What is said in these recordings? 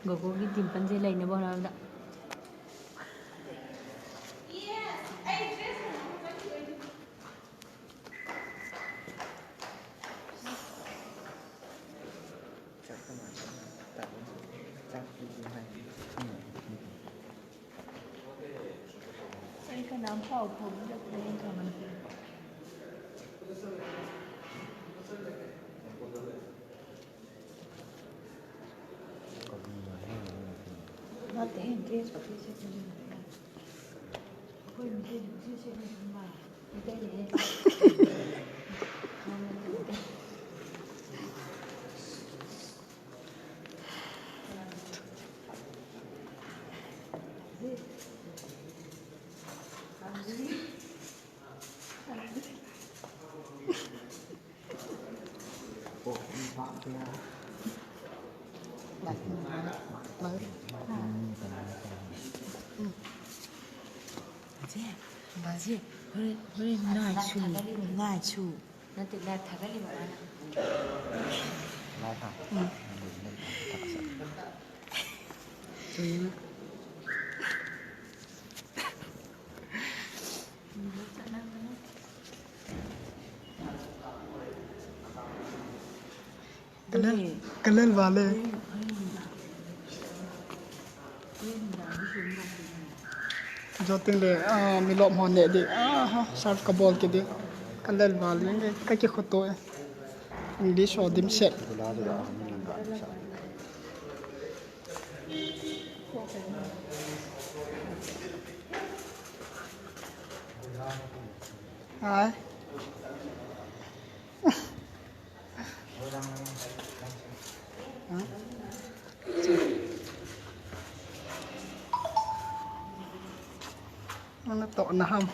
ꯒꯣꯒꯣꯒꯤ ꯗꯤꯝꯄꯜꯁꯦ ꯂꯩꯅꯕ ꯍꯣꯠꯅꯕꯗ ꯑꯩ ꯀꯅꯥꯝ ꯄꯥꯎ ꯐꯥꯎꯕꯤꯔꯛꯇ꯭ꯔꯦ ꯊꯝꯃꯒꯦ नते ड्रेस पति से कोई मुझे से नहीं इधर है 바지 우리 나이추 나한테 나 다갈리 말아 나가 조용 कलर वाले जो तिंगले मिलोप होने दे सर्फ कबोल के दे कलर वाले के खुतो है इंग्लिश और दिम सेट हाय nó tổ nó không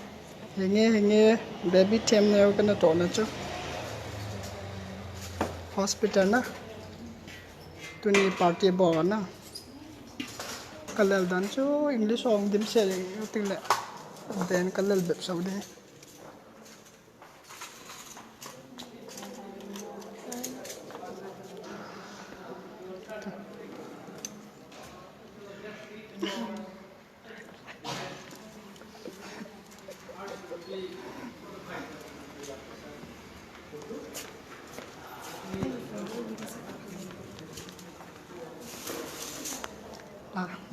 hình như baby thêm nêu cái nó tổ nó chứ hospital na tu ni party bỏ na kalal dan chu English song dim se ting le then kalal bep sau de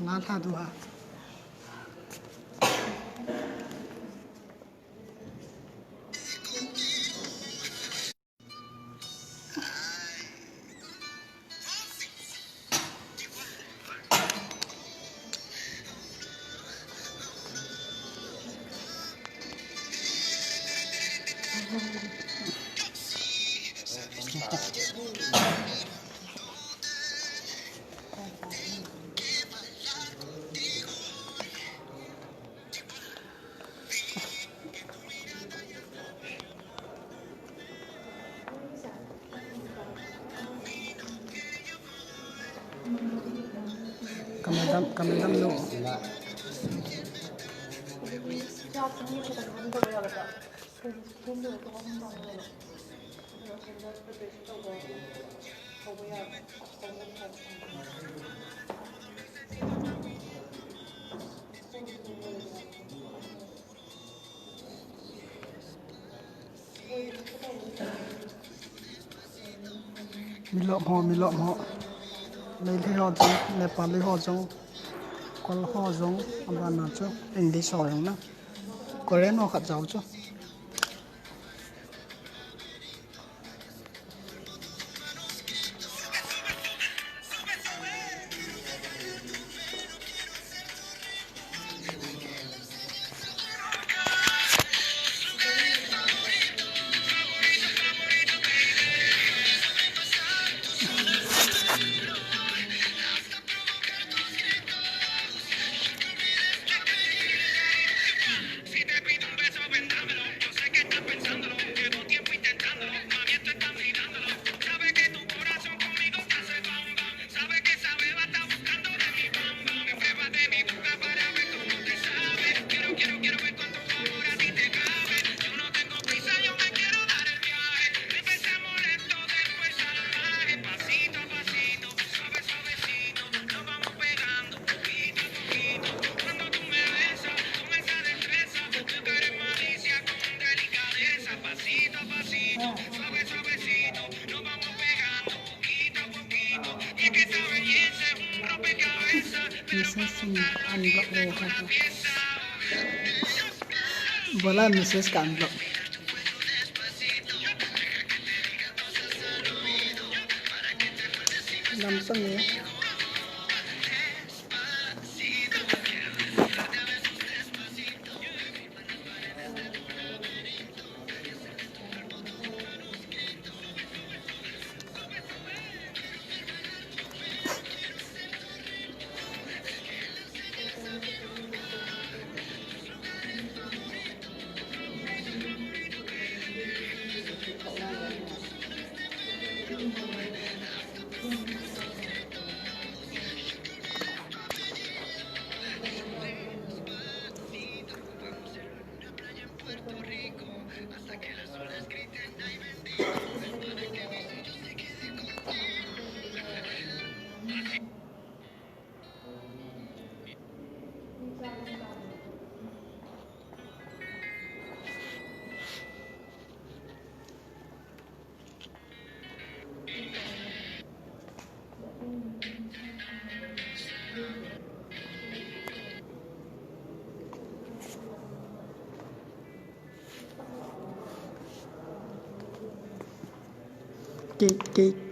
ना था दुआ Kamedam no. Milop ho lấy ho chung Nepali ho chung Kol ho chung abana chu English ho yung na Korean ho khat jaw chu Si te pido un beso, vendrá. message unblock le ha bola message ka unblock nam sang ne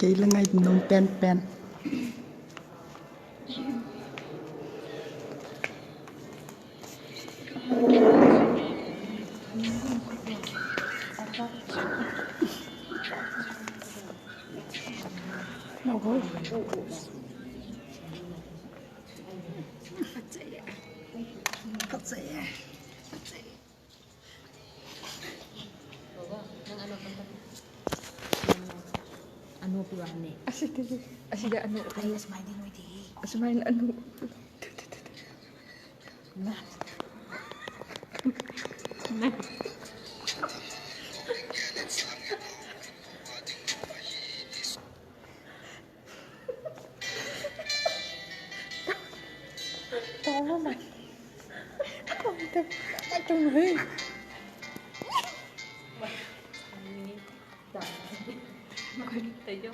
cái là ngày nông pen pen nào thôi thật dễ Ano pirane? Asida ano? Ay, asmay din witi. Asmain ano? Na. Tawa man. Atong hey. Tayo.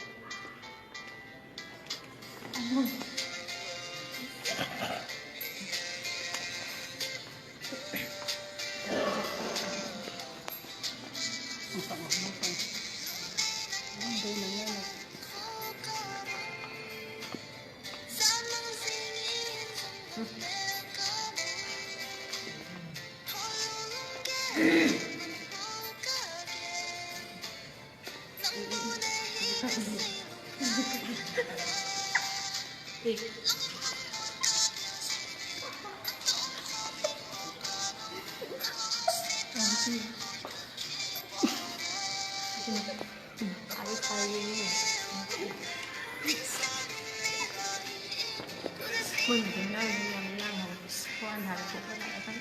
Mình cũng đang làm không? Có anh Thành cũng có lại không?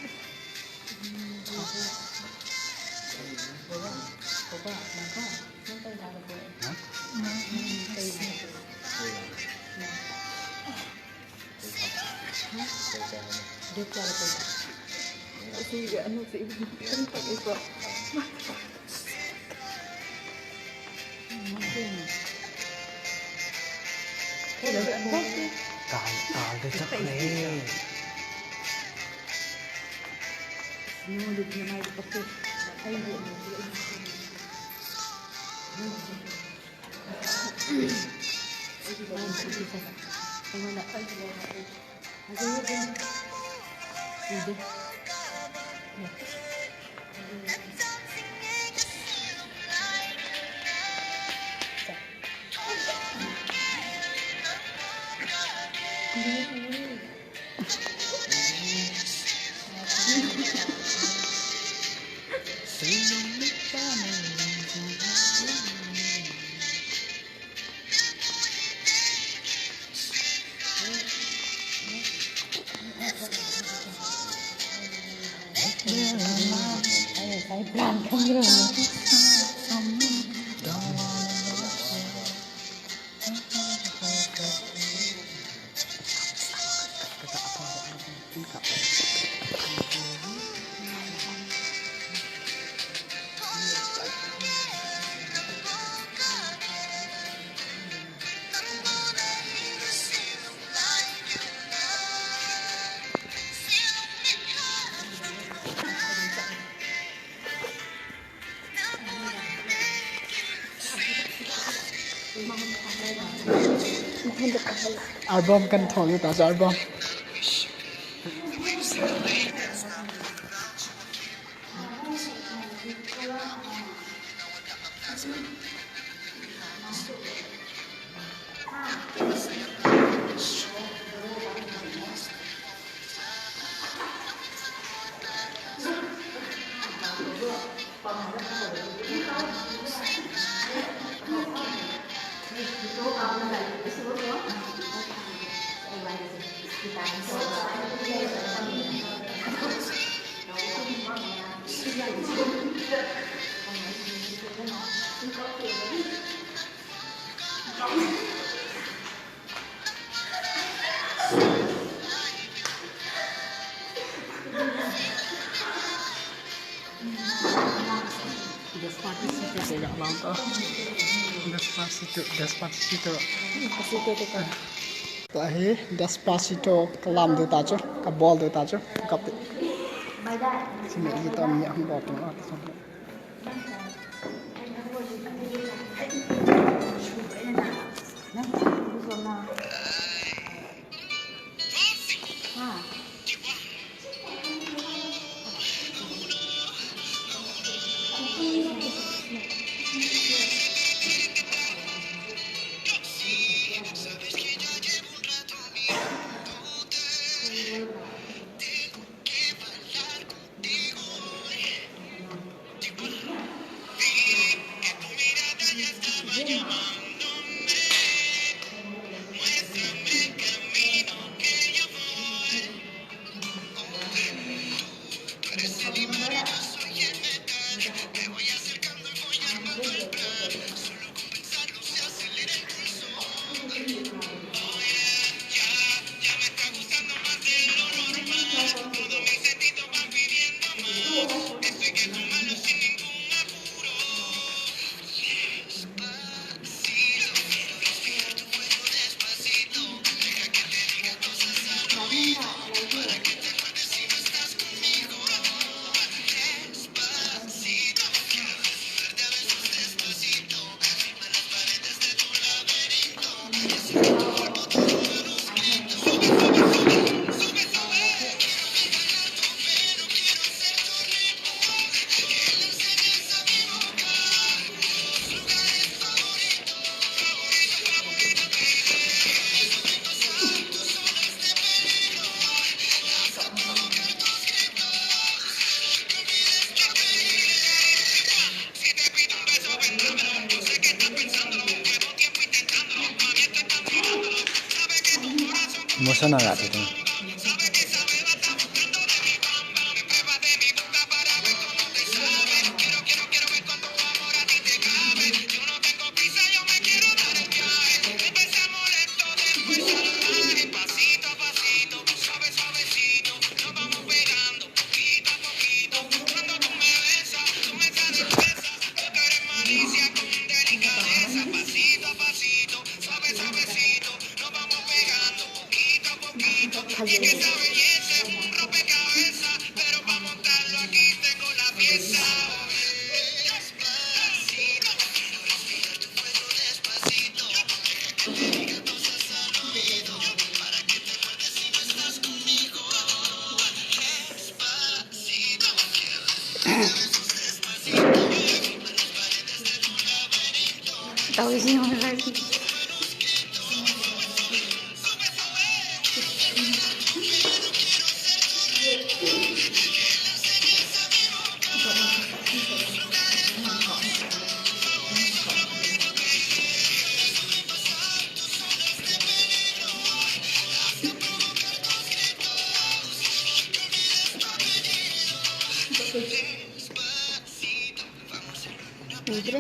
Có có mà có nó tay ra được rồi. Tay được ra được rồi. Sige ano si Tempat ito. Cái chắc này Nó được như này có thể thay đổi một cái plan không được album kan thong ta sa album Despacito tega lanto Despacito tahi Despacito kalam de ta cho ka bol de ta cho ka pe sini kita mi ang bot na emocional agak tu. Tahu sih mana lagi. Libre.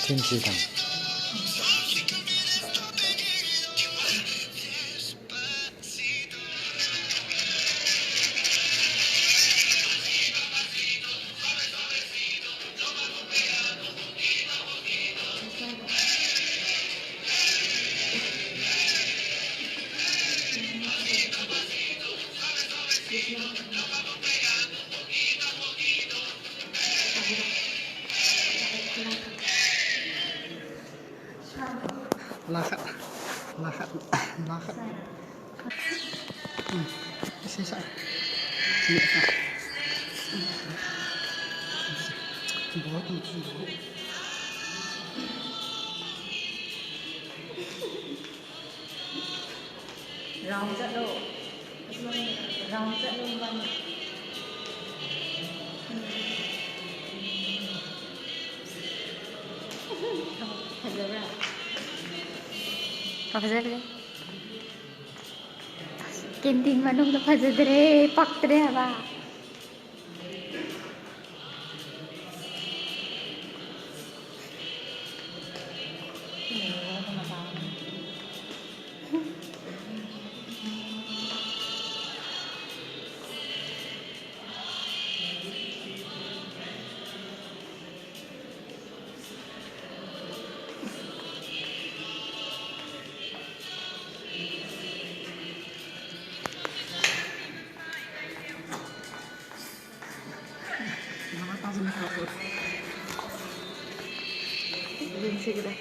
Cincin. Sisa. Sisa. Bố tôi chỉ bố. Rong rất độ. Rong rất luôn vâng. Hazara. Hazara. Kentin manung to Hazare paktre haba. Nama tahu ni apa? Dừng xì đây.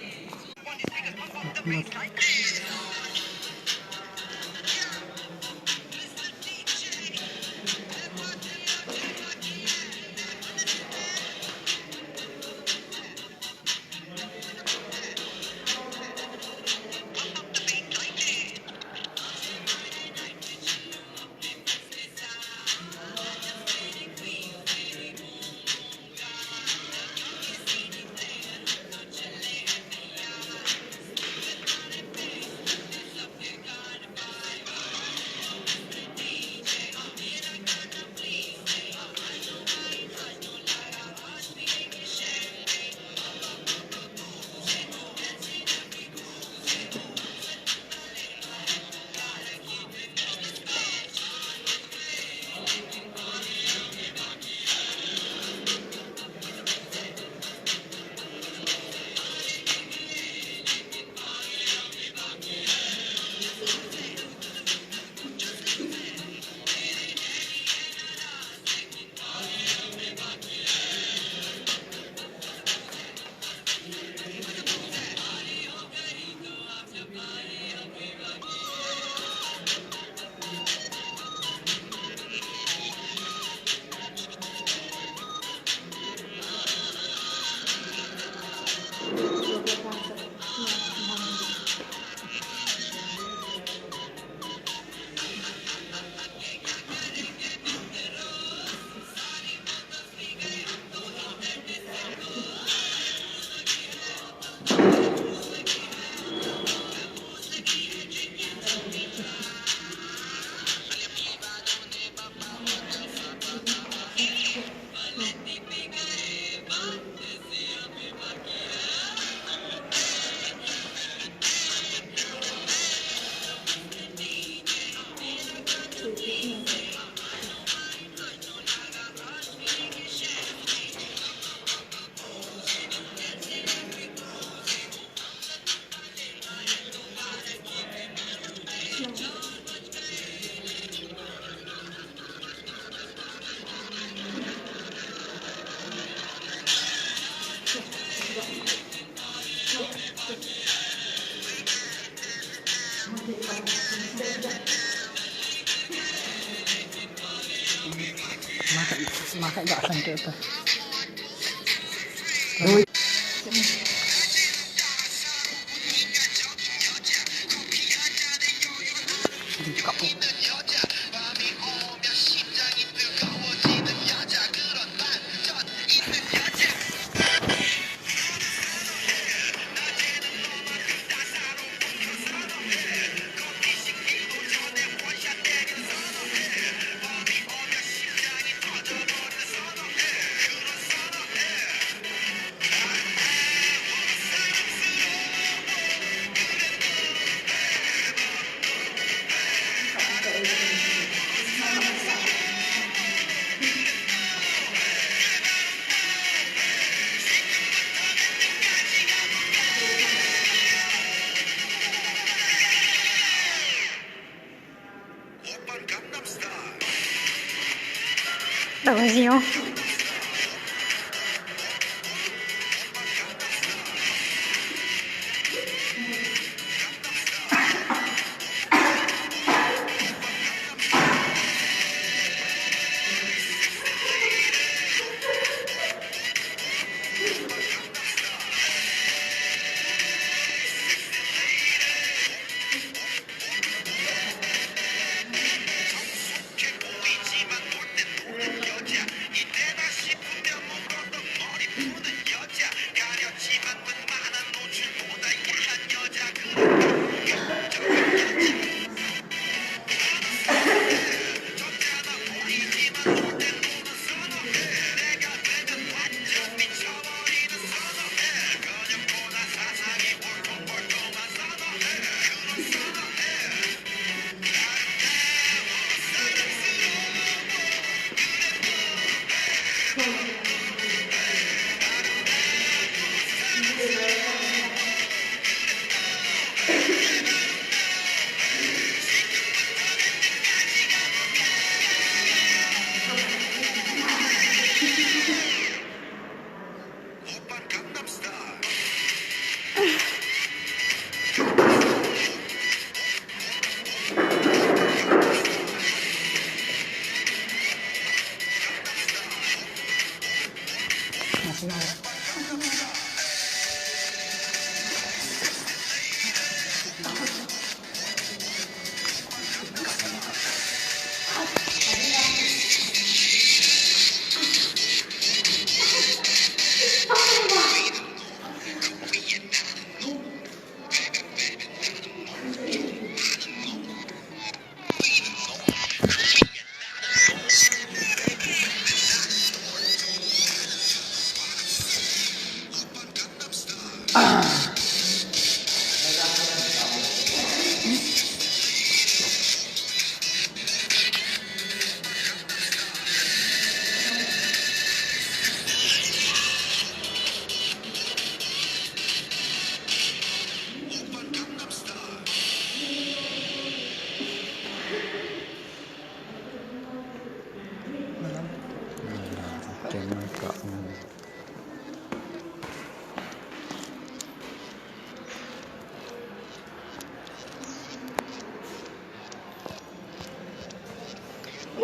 Maka nggak santai itu. Đâu gì không?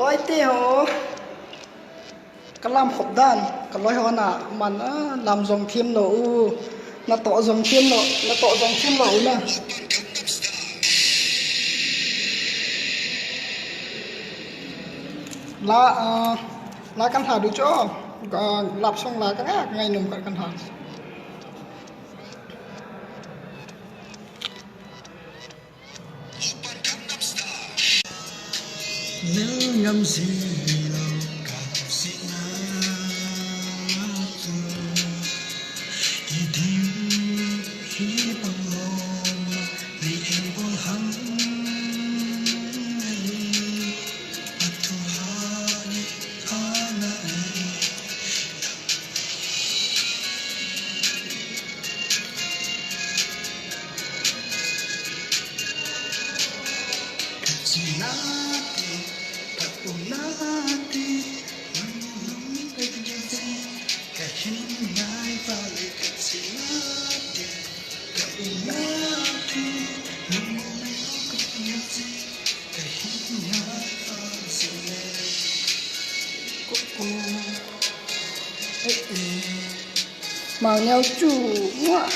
lối tiêu cái làm hộp đan cái lối hoa nà mà nó làm dòng thêm nổ nó tỏ dòng thêm nổ nó tỏ dòng thêm nổ nè lá căn thà được cho lạp xong là cái ngày nằm cái căn thà nếu ngâm gì lâu cả xin tu đi tìm khi bằng lòng vì em buông hắn tu hai ana màu nhau chủ quá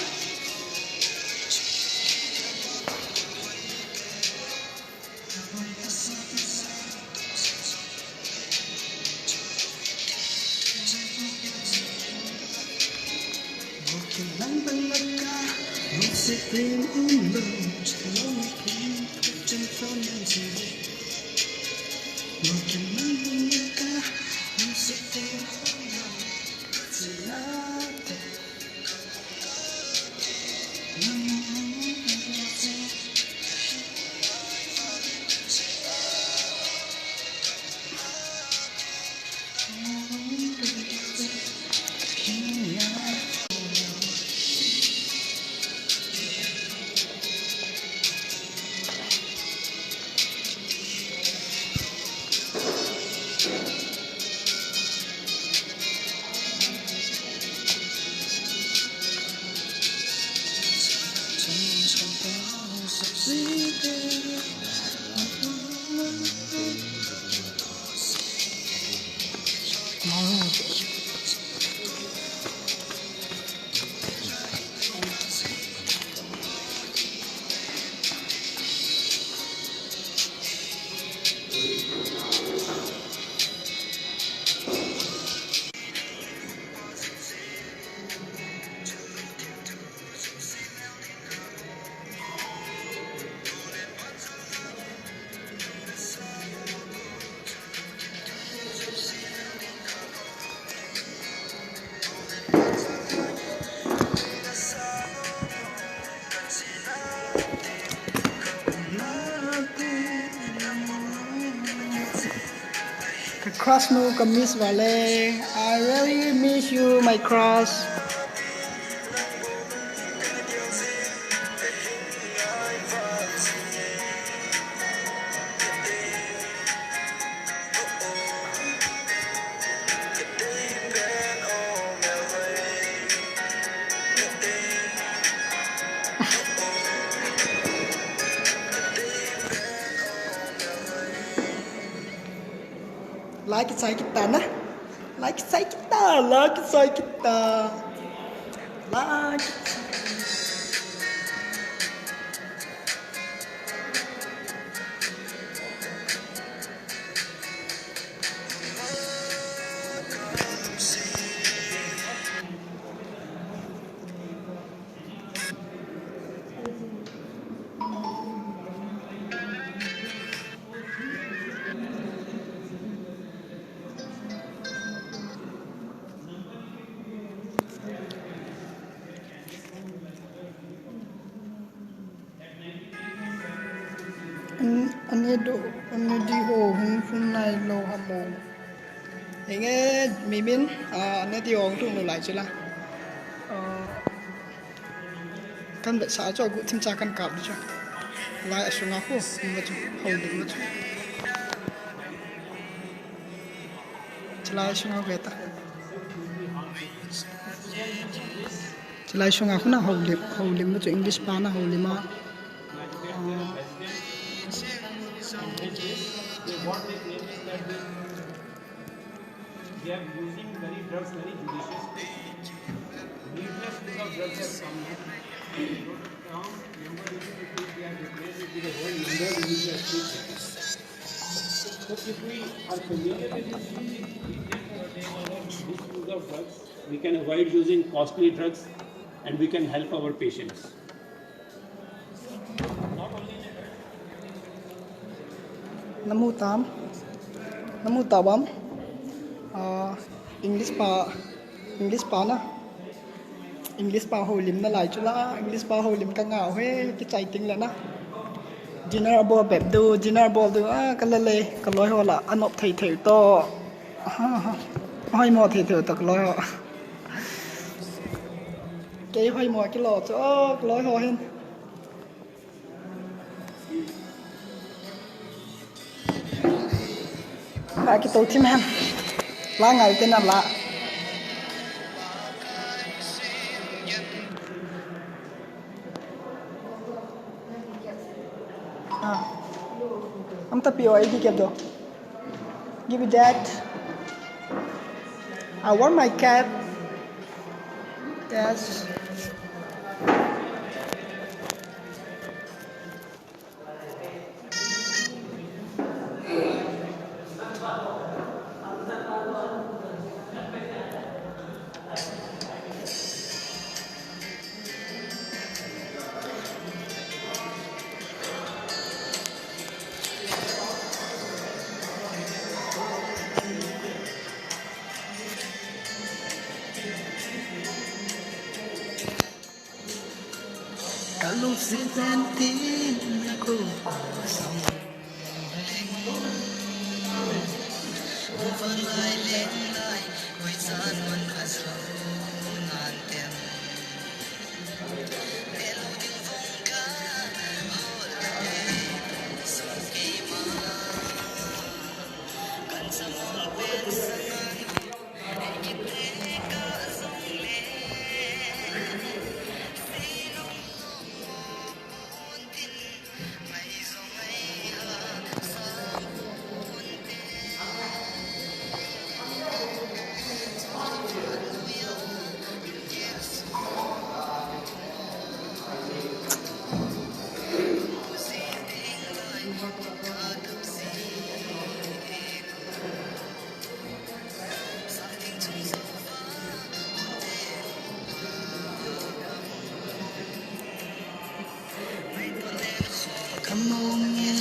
cái crush nu cái miss vale. I really miss you, my crush. Like say kita na. Like say kita. Like say kita. Like. Anh đi hồ hôm nay lâu hâm mộ thì nghe mì miến anh đi hồ chung lại chứ là căn bệnh xã cho cũng thêm cha căn cặp đi cho lại xuống ngõ hồ mà chú hầu đừng mà chú lại xuống ngõ về ta lại xuống ngõ na hầu lim mà chú English pa na hầu lim mà What they claim is that they are using drugs very judiciously. Needless use of drugs has come in. Number if they are replaced with a whole number we need to achieve. So if we are familiar with this use of drugs, we can avoid using costly drugs and we can help our patients. Namu tabam English pa ho lim na lại chula English pa ho lim ka ngao he ki chai ting la na dinner bo beb du dinner bo du ka le ka loi ho la anop thei thei to hoi mo thei thei to ka loi ho ke hoi mo ki lo cho ka loi ho hen cái tổ chim em lá ngày tên là lạ I'm tapio ấy đi kẹp đồ give me that I want my cat yes lúc giữ quen tin cô sống vẫn lại lên lại quay gian vẫn cả sâu ngàn tiền để lâu tiếng phong ca hồ lại sống kỳ mà cần sớm mong bên sân để nhìn thấy cả dòng lệ Come on, yeah,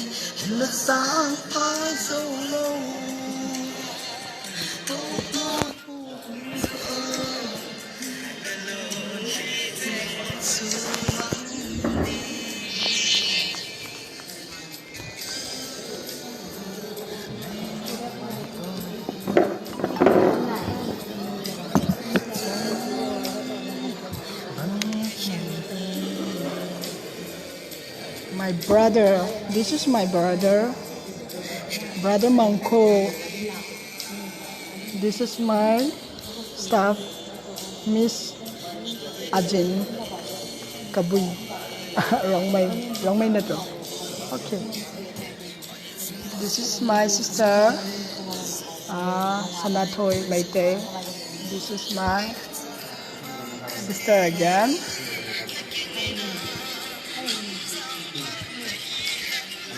let's start by solo. brother. This is my brother. Brother Mangko. This is my staff, Miss Ajin Kabui. wrong may na to. Okay. This is my sister, Sanatoy Maite. This is my sister again.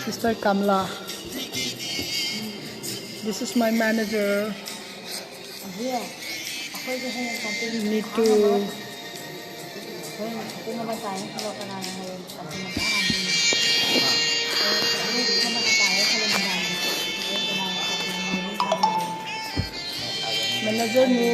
Sister Kamla. This is my manager. You need to manager mo.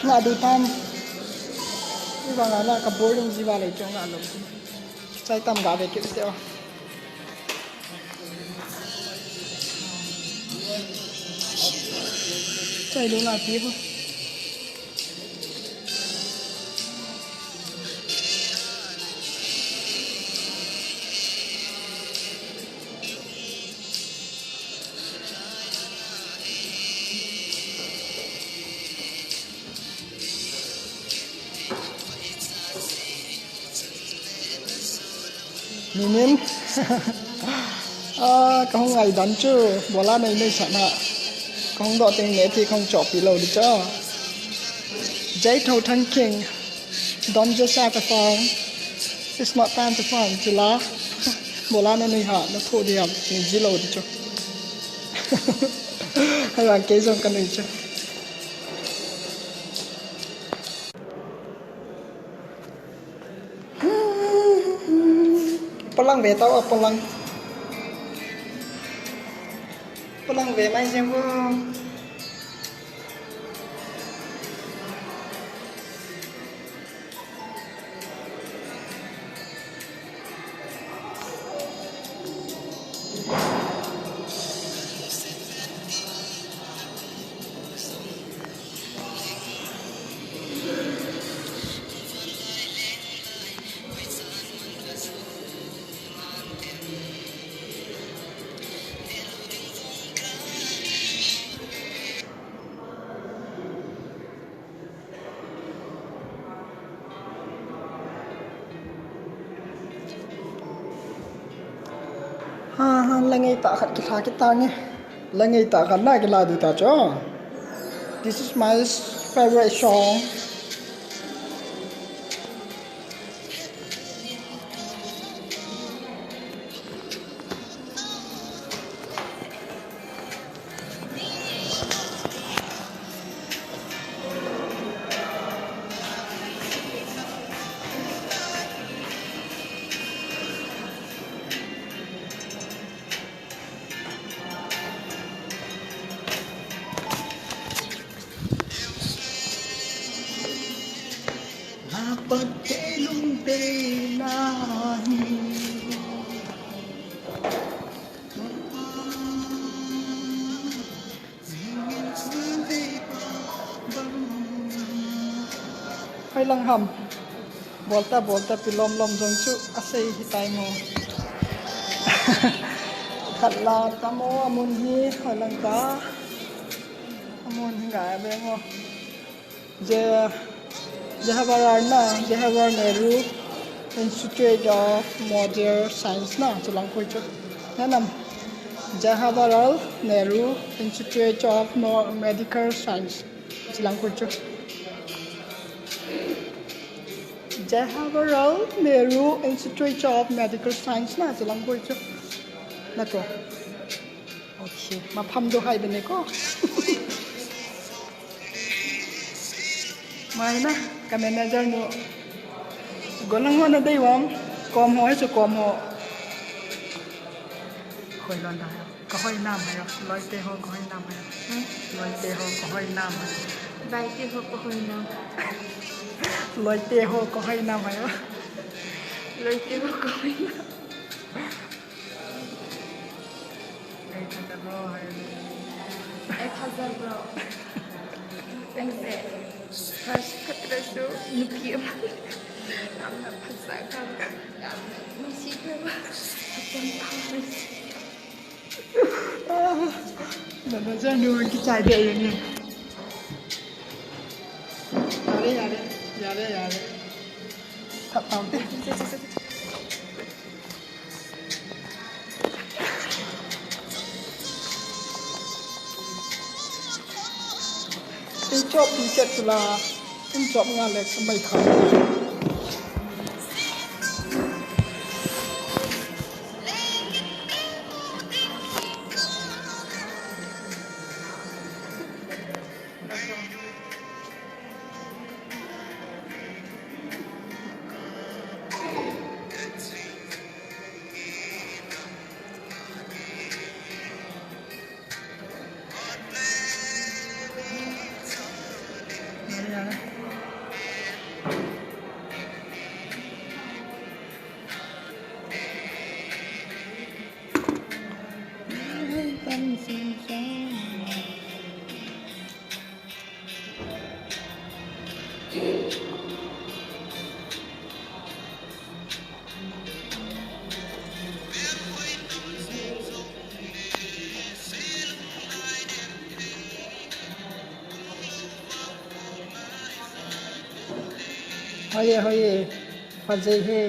Nga di tam. Iba nga na ka-boarding jiwa lai chong nga lom. Chai tam ga ve kit teo. Chai lu na pi ho. Minin, không ngày đánh chứ, bỏ lá này nơi sẵn hạ, không đọ tình nghệ thì không chọc bị lâu đi cho. Giấy thâu thân king, don't just have a phone, it's not time to phone, chỉ lá, bỏ lá này nơi hạ, nó thô đi hầm, mình dí lâu đi cho. Hay là kế dòng cần đi cho. Pulang về tao pulang về mai xem vô Langai tak kat kita ni. Langai tak kan nak kita tu tak jo. This is my favorite song. Pagkelong telahi Hay lang ham Bolta pilom lom jong chu asay hitay mo Khatla tamo amun hi hay lang ka Amun nga be mo Jawaharlal Nehru Institute of Modern Science na chulang khoi chu nanam Jawaharlal Nehru Institute of Medical Science silang kurjo Jawaharlal Nehru Institute of Medical Science น่าจะลังคุยจ้ะนะจ๊ะโอเคมาพัมดูให้เป็นไงก็ ไม่นะกับแมเนเจอร์นูก็ลังหัวนั่นได้วะกอมหัวให้สุกอมหัวคอยร้อนได้ก็ห้อยน้ำให้เราลอยเตะหัวก็ห้อยน้ำให้เราลอยเตะหัวก็ห้อยน้ำให้ ใบที่เขาก็เคยน ลอยเตะหัวก็ห้อยน้ำให้เรา ำเลยที่เขาก็เคยน ไอ้ท่านจะรอให้ ำไอ้พัซเซิลบล็อกตั้งแต่พัสกัตระสูนุเกียมทำแบบภาษาคำไม่ใช่แค่ว่าเป็นคำไม่ใช่ แมเนเจอร์นูกิจใจเดียวนี่อย่าเลยถ้าตามที่ชอบปีเจ็ดตุลาที่ชอบงานเล็กสมัยเขาฮ้ยฟันเซ่เฮ้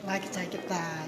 ลายกระจายกระตาย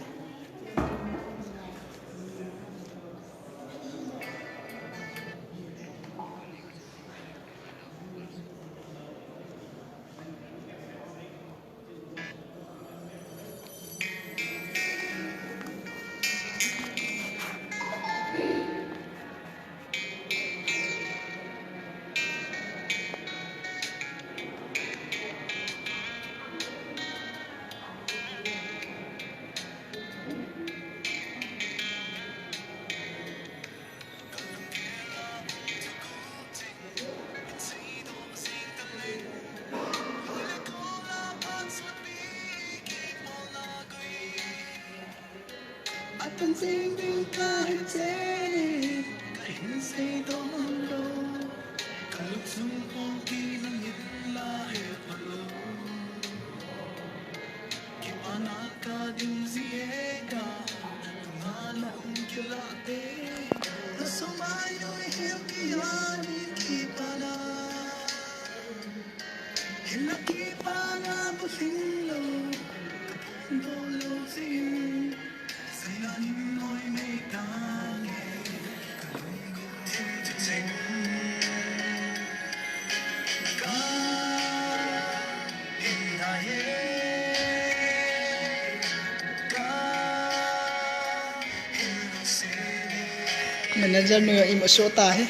Manager nu imo shota he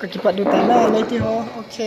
ก็คิดว่าดูแต่หน้าเลยที่ฮอโอเค